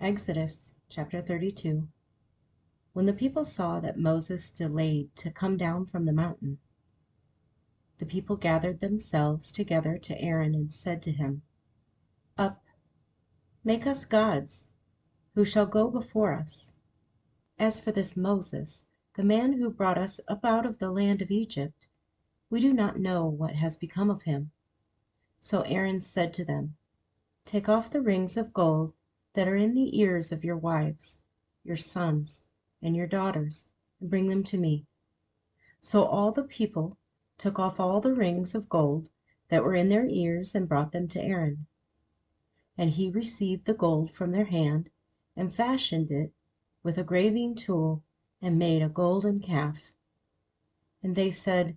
Exodus chapter 32. When the people saw that Moses delayed to come down from the mountain, the people gathered themselves together to Aaron and said to him, "Up, make us gods, who shall go before us. As for this Moses, the man who brought us up out of the land of Egypt, we do not know what has become of him." So Aaron said to them, "Take off the rings of gold that are in the ears of your wives, your sons, and your daughters, and bring them to me." So all the people took off all the rings of gold that were in their ears and brought them to Aaron. And he received the gold from their hand and fashioned it with a graving tool and made a golden calf. And they said,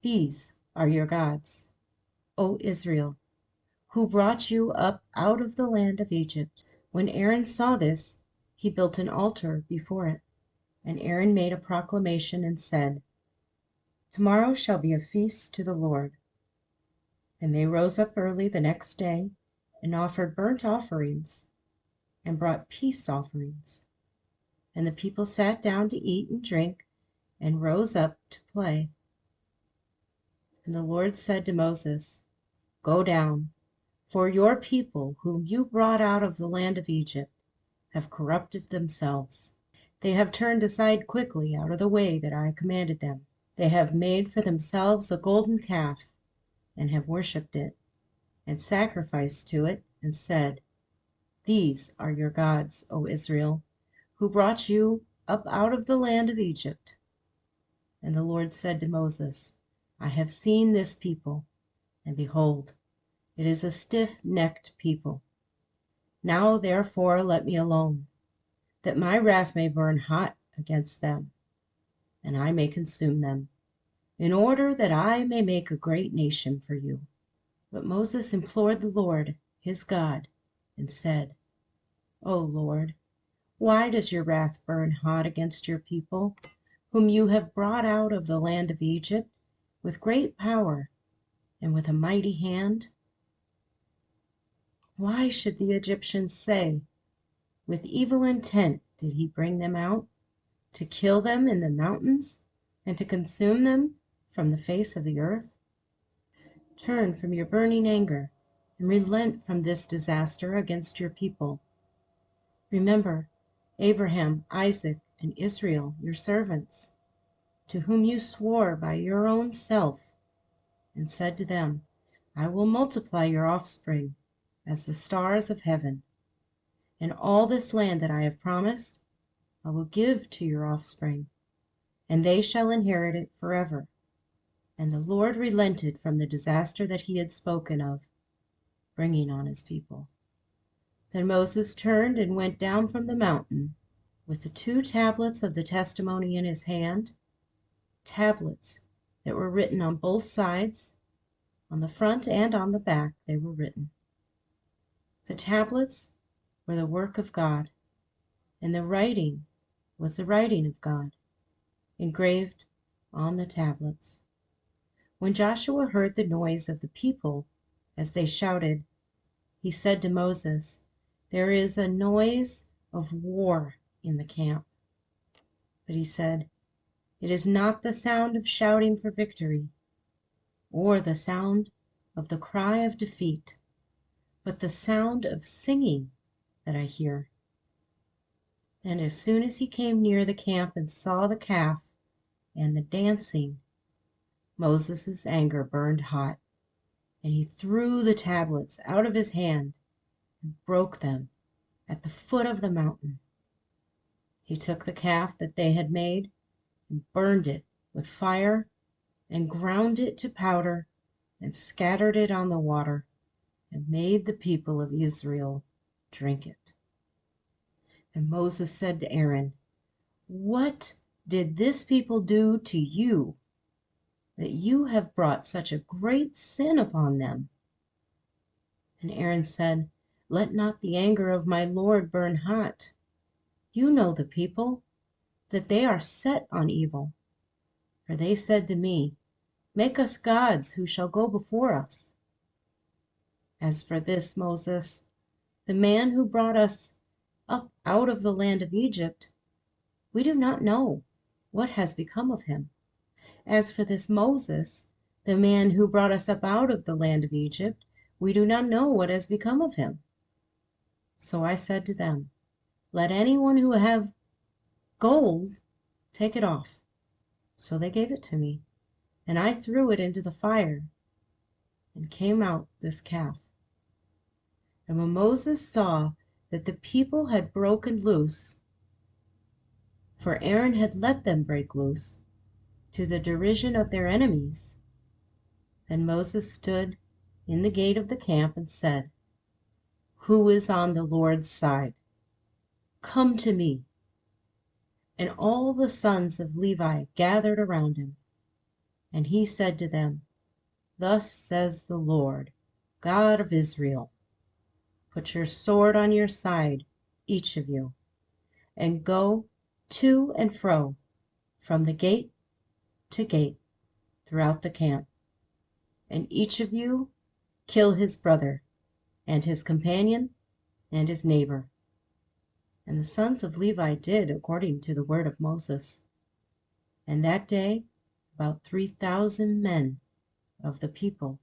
"These are your gods, O Israel, who brought you up out of the land of Egypt." When Aaron saw this, he built an altar before it. And Aaron made a proclamation and said, "Tomorrow shall be a feast to the Lord." And they rose up early the next day and offered burnt offerings and brought peace offerings. And the people sat down to eat and drink and rose up to play. And the Lord said to Moses, "Go down, for your people, whom you brought out of the land of Egypt, have corrupted themselves. They have turned aside quickly out of the way that I commanded them. They have made for themselves a golden calf, and have worshipped it, and sacrificed to it, and said, 'These are your gods, O Israel, who brought you up out of the land of Egypt.' And the Lord said to Moses, I have seen this people, and behold, it is a stiff-necked people. Now therefore let me alone, that my wrath may burn hot against them, and I may consume them, in order that I may make a great nation for you." But Moses implored the Lord, his God, and said, "O Lord, why does your wrath burn hot against your people, whom you have brought out of the land of Egypt with great power and with a mighty hand? Why should the Egyptians say, 'With evil intent did he bring them out, to kill them in the mountains and to consume them from the face of the earth'? Turn from your burning anger and relent from this disaster against your people. Remember Abraham, Isaac, and Israel, your servants, to whom you swore by your own self, and said to them, 'I will multiply your offspring as the stars of heaven, and all this land that I have promised I will give to your offspring, and they shall inherit it forever.' And the Lord relented from the disaster that he had spoken of, bringing on his people. Then Moses turned and went down from the mountain with the 2 tablets of the testimony in his hand, tablets that were written on both sides, on the front and on the back they were written. The tablets were the work of God, and the writing was the writing of God, engraved on the tablets. When Joshua heard the noise of the people as they shouted, he said to Moses, "There is a noise of war in the camp." But he said, "It is not the sound of shouting for victory, or the sound of the cry of defeat, but the sound of singing that I hear." And as soon as he came near the camp and saw the calf and the dancing, Moses' anger burned hot, and he threw the tablets out of his hand and broke them at the foot of the mountain. He took the calf that they had made and burned it with fire and ground it to powder and scattered it on the water and made the people of Israel drink it. And Moses said to Aaron, "What did this people do to you, that you have brought such a great sin upon them?" And Aaron said, "Let not the anger of my Lord burn hot. You know the people, that they are set on evil. For they said to me, 'Make us gods who shall go before us.' As for this Moses, the man who brought us up out of the land of Egypt, we do not know what has become of him. As for this Moses, the man who brought us up out of the land of Egypt, we do not know what has become of him." So I said to them, "Let anyone who have gold take it off." So they gave it to me, and I threw it into the fire, and came out this calf. And when Moses saw that the people had broken loose, for Aaron had let them break loose, to the derision of their enemies, then Moses stood in the gate of the camp and said, "Who is on the Lord's side? Come to me." And all the sons of Levi gathered around him. And he said to them, "Thus says the Lord, God of Israel, put your sword on your side, each of you, and go to and fro from the gate to gate throughout the camp, and each of you kill his brother and his companion and his neighbor." And the sons of Levi did according to the word of Moses. And that day about 3,000 men of the people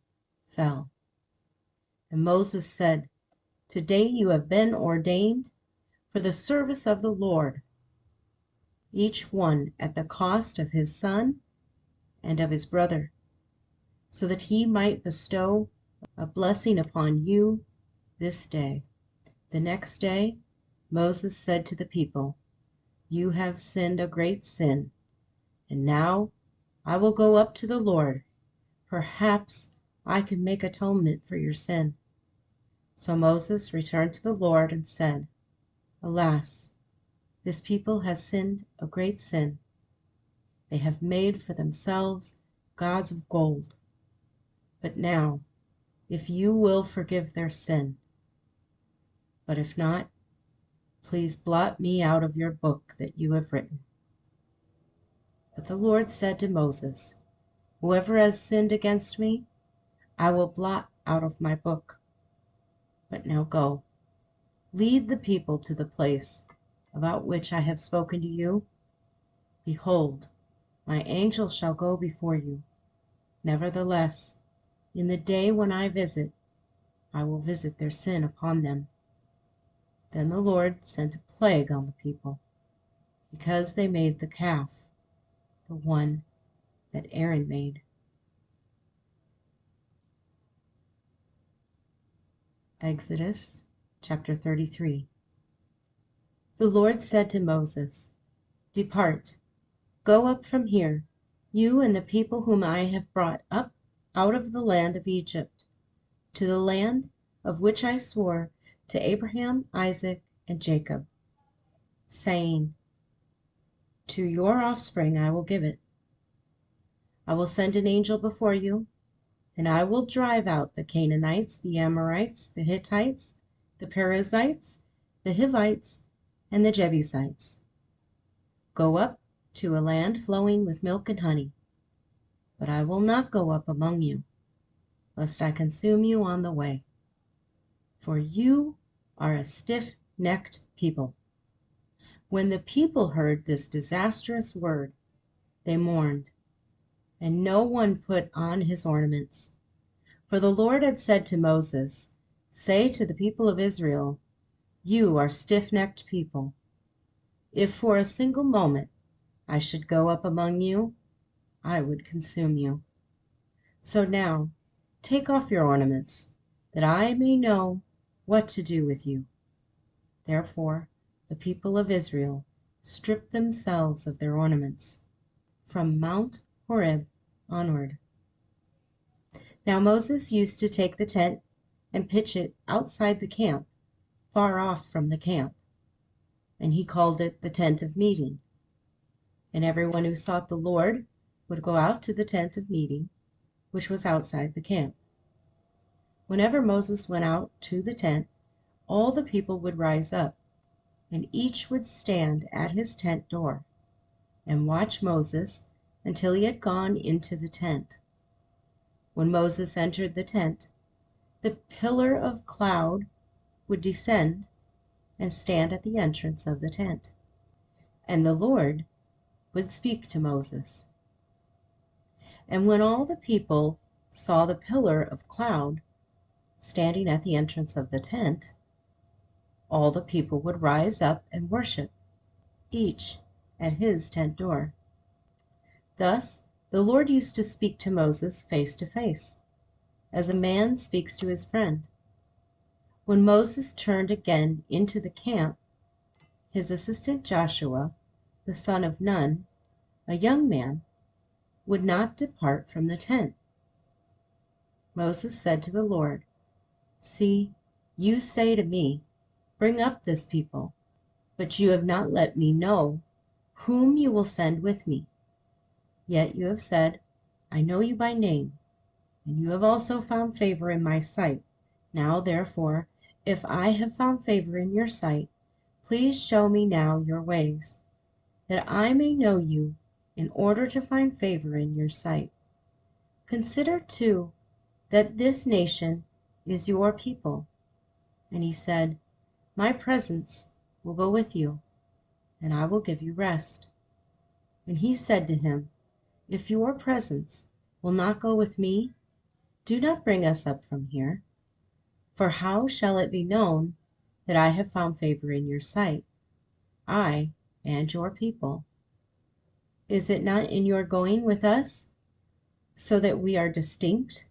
fell. And Moses said, "Today you have been ordained for the service of the Lord, each one at the cost of his son and of his brother, so that he might bestow a blessing upon you this day." The next day Moses said to the people, "You have sinned a great sin, and now I will go up to the Lord. Perhaps I can make atonement for your sin." So Moses returned to the Lord and said, "Alas, this people has sinned a great sin. They have made for themselves gods of gold. But now, if you will forgive their sin, but if not, please blot me out of your book that you have written." But the Lord said to Moses, "Whoever has sinned against me, I will blot out of my book. But now go, lead the people to the place about which I have spoken to you. Behold, my angel shall go before you. Nevertheless, in the day when I visit, I will visit their sin upon them." Then the Lord sent a plague on the people, because they made the calf, the one that Aaron made. Exodus chapter 33. The Lord said to Moses, "Depart, go up from here, you and the people whom I have brought up out of the land of Egypt, to the land of which I swore to Abraham, Isaac, and Jacob, saying, 'To your offspring I will give it.' I will send an angel before you, and I will drive out the Canaanites, the Amorites, the Hittites, the Perizzites, the Hivites, and the Jebusites. Go up to a land flowing with milk and honey. But I will not go up among you, lest I consume you on the way. For you are a stiff-necked people." When the people heard this disastrous word, they mourned, and no one put on his ornaments. For the Lord had said to Moses, "Say to the people of Israel, 'You are stiff-necked people. If for a single moment I should go up among you, I would consume you. So now take off your ornaments, that I may know what to do with you.'" Therefore the people of Israel stripped themselves of their ornaments from Mount Horeb onward. Now Moses used to take the tent and pitch it outside the camp, far off from the camp, and he called it the tent of meeting. And everyone who sought the Lord would go out to the tent of meeting, which was outside the camp. Whenever Moses went out to the tent, all the people would rise up, and each would stand at his tent door and watch Moses until he had gone into the tent. When Moses entered the tent, the pillar of cloud would descend and stand at the entrance of the tent. And the Lord would speak to Moses. And when all the people saw the pillar of cloud standing at the entrance of the tent, all the people would rise up and worship, each at his tent door. Thus the Lord used to speak to Moses face to face, as a man speaks to his friend. When Moses turned again into the camp, his assistant Joshua, the son of Nun, a young man, would not depart from the tent. Moses said to the Lord, "See, you say to me, 'Bring up this people,' but you have not let me know whom you will send with me. Yet you have said, 'I know you by name,' and you have also found favor in my sight. Now, therefore, if I have found favor in your sight, please show me now your ways, that I may know you in order to find favor in your sight. Consider, too, that this nation is your people." And he said, "My presence will go with you, and I will give you rest." And he said to him, "If your presence will not go with me, do not bring us up from here. For how shall it be known that I have found favor in your sight, I and your people? Is it not in your going with us, so that we are distinct,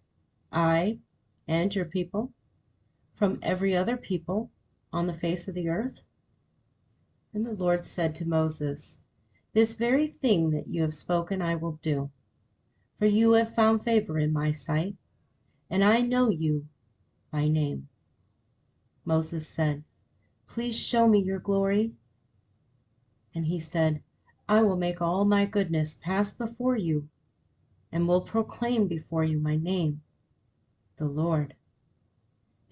I and your people, from every other people on the face of the earth?" And the Lord said to Moses, "This very thing that you have spoken I will do, for you have found favor in my sight, and I know you by name." Moses said, "Please show me your glory." And he said, "I will make all my goodness pass before you, and will proclaim before you my name, the Lord.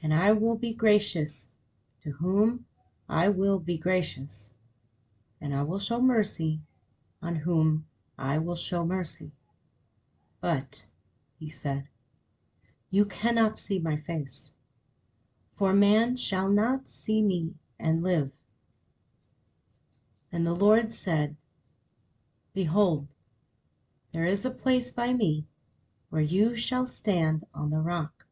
And I will be gracious to whom I will be gracious, and I will show mercy on whom I will show mercy. But," he said, "you cannot see my face, for man shall not see me and live." And the Lord said, "Behold, there is a place by me where you shall stand on the rock.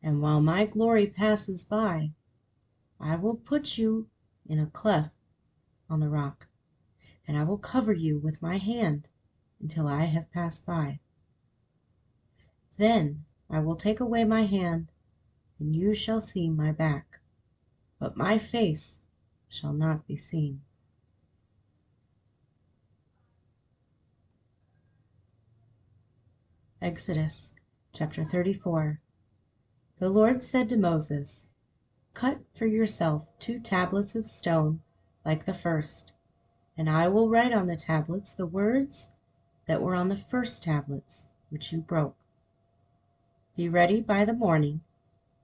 And while my glory passes by, I will put you in a cleft on the rock, and I will cover you with my hand until I have passed by. Then I will take away my hand, and you shall see my back, but my face shall not be seen." Exodus chapter 34. The Lord said to Moses, "Cut for yourself 2 tablets of stone like the first, and I will write on the tablets the words that were on the first tablets which you broke. Be ready by the morning,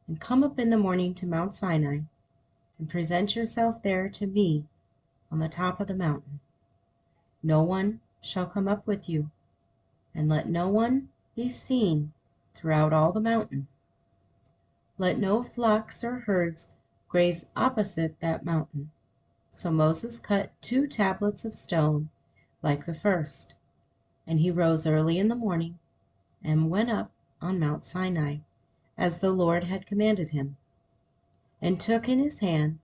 and come up in the morning to Mount Sinai, and present yourself there to me on the top of the mountain. No one shall come up with you, and let no one be seen throughout all the mountain. Let no flocks or herds graze opposite that mountain." So Moses cut 2 tablets of stone like the first, and he rose early in the morning and went up on Mount Sinai, as the Lord had commanded him, and took in his hand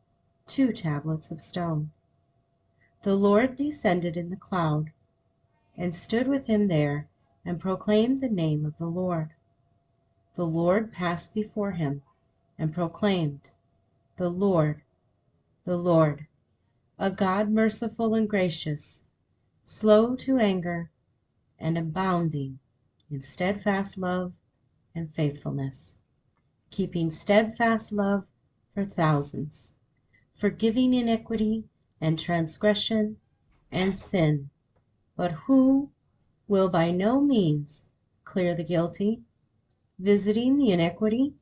2 tablets of stone. The Lord descended in the cloud, and stood with him there, and proclaimed the name of the Lord. The Lord passed before him, and proclaimed, the Lord, a God merciful and gracious, slow to anger, and abounding in steadfast love and faithfulness, keeping steadfast love for thousands, forgiving iniquity and transgression and sin, but who will by no means clear the guilty, visiting the iniquity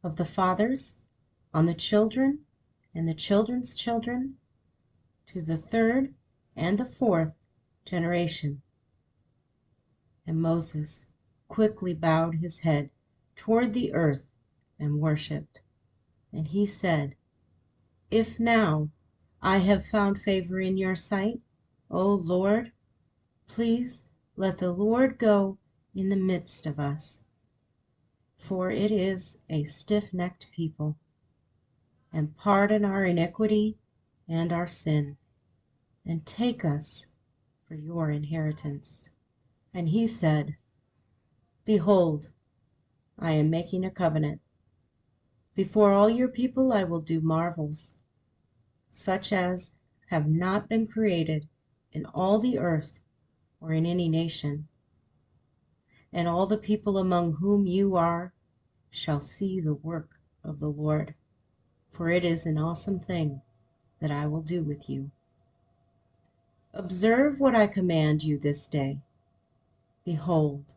of the fathers on the children and the children's children, to the 3rd and the 4th generation." And Moses quickly bowed his head toward the earth and worshipped. And he said, If now I have found favor in your sight, O Lord, please let the Lord go in the midst of us, for it is a stiff-necked people, and pardon our iniquity and our sin, and take us for your inheritance. And he said, Behold, I am making a covenant. Before all your people I will do marvels, such as have not been created in all the earth or in any nation. And all the people among whom you are shall see the work of the Lord, for it is an awesome thing that I will do with you. Observe what I command you this day. Behold,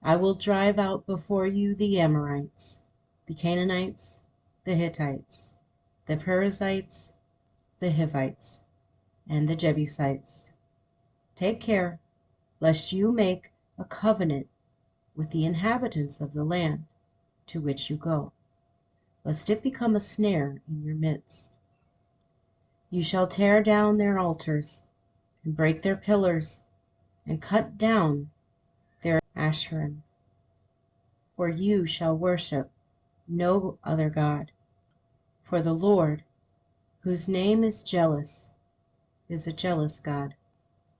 I will drive out before you the Amorites, the Canaanites, the Hittites, the Perizzites, the Hivites, and the Jebusites. Take care, lest you make a covenant with the inhabitants of the land to which you go, lest it become a snare in your midst. You shall tear down their altars, and break their pillars, and cut down their Asherim. For you shall worship no other God. For the Lord, whose name is jealous, is a jealous God.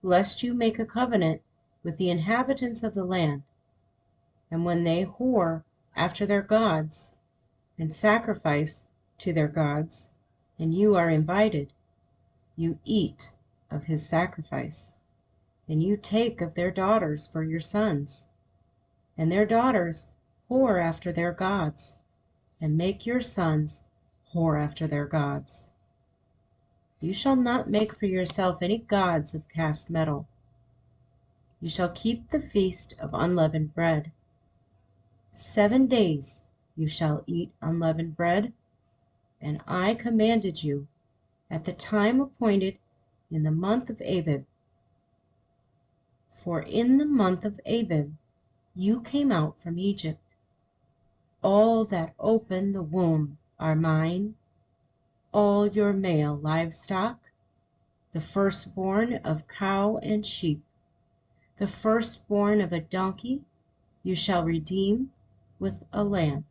Lest you make a covenant with the inhabitants of the land, and when they whore after their gods, and sacrifice to their gods, and you are invited, you eat of his sacrifice, and you take of their daughters for your sons, and their daughters whore after their gods, and make your sons whore after their gods. You shall not make for yourself any gods of cast metal. You shall keep the feast of unleavened bread. 7 days you shall eat unleavened bread, and I commanded you at the time appointed in the month of Abib. For in the month of Abib you came out from Egypt. All that open the womb are mine, all your male livestock, the firstborn of cow and sheep, the firstborn of a donkey you shall redeem with a lamb.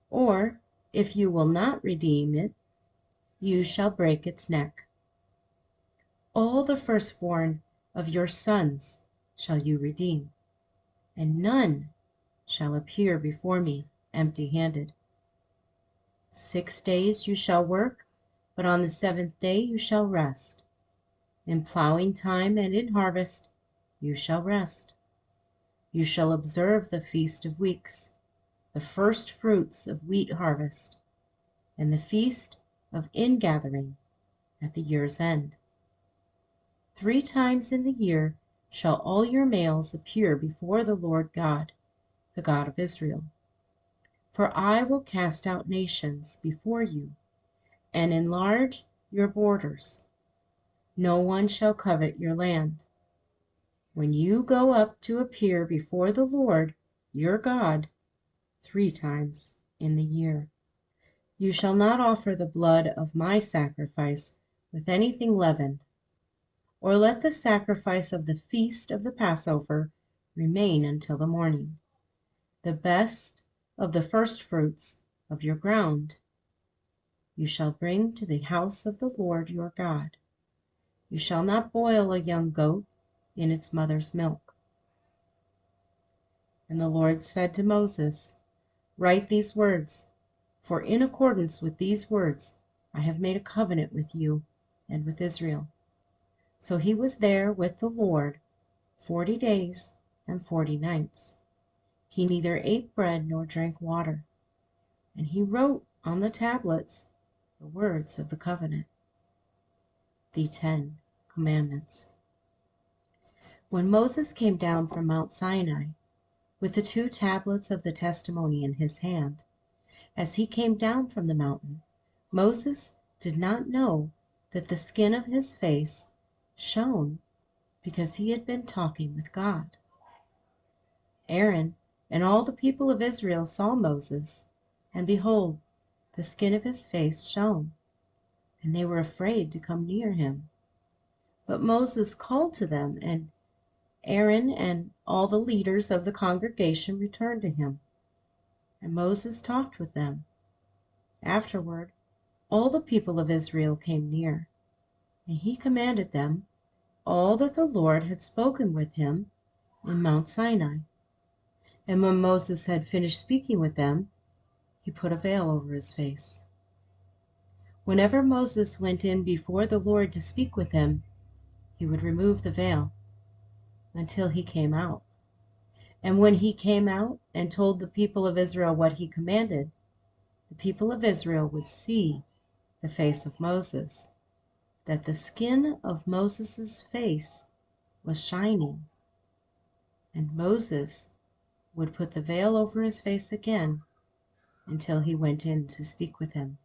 Or, if you will not redeem it, you shall break its neck. All the firstborn of your sons shall you redeem, and none shall appear before me empty-handed. 6 days you shall work, but on the 7th day you shall rest. In plowing time and in harvest you shall rest. You shall observe the Feast of Weeks, the first fruits of wheat harvest, and the feast of ingathering at the year's end. 3 times in the year shall all your males appear before the Lord God, the God of Israel. For I will cast out nations before you, and enlarge your borders. No one shall covet your land. When you go up to appear before the Lord your God 3 times in the year, you shall not offer the blood of my sacrifice with anything leavened, or let the sacrifice of the feast of the Passover remain until the morning. The best of the firstfruits of your ground you shall bring to the house of the Lord your God. You shall not boil a young goat in its mother's milk. And the Lord said to Moses, Write these words, for in accordance with these words I have made a covenant with you and with Israel. So he was there with the Lord 40 days and 40 nights. He neither ate bread nor drank water. And he wrote on the tablets the words of the covenant, the 10 commandments. When Moses came down from Mount Sinai with the 2 tablets of the testimony in his hand, as he came down from the mountain, Moses did not know that the skin of his face shone because he had been talking with God. Aaron and all the people of Israel saw Moses, and behold, the skin of his face shone, and they were afraid to come near him. But Moses called to them, and Aaron and all the leaders of the congregation returned to him, and Moses talked with them. Afterward, all the people of Israel came near, and he commanded them all that the Lord had spoken with him in Mount Sinai. And when Moses had finished speaking with them, he put a veil over his face. Whenever Moses went in before the Lord to speak with him, he would remove the veil until he came out. And when he came out and told the people of Israel what he commanded, the people of Israel would see the face of Moses, that the skin of Moses' face was shining. And Moses would put the veil over his face again until he went in to speak with him.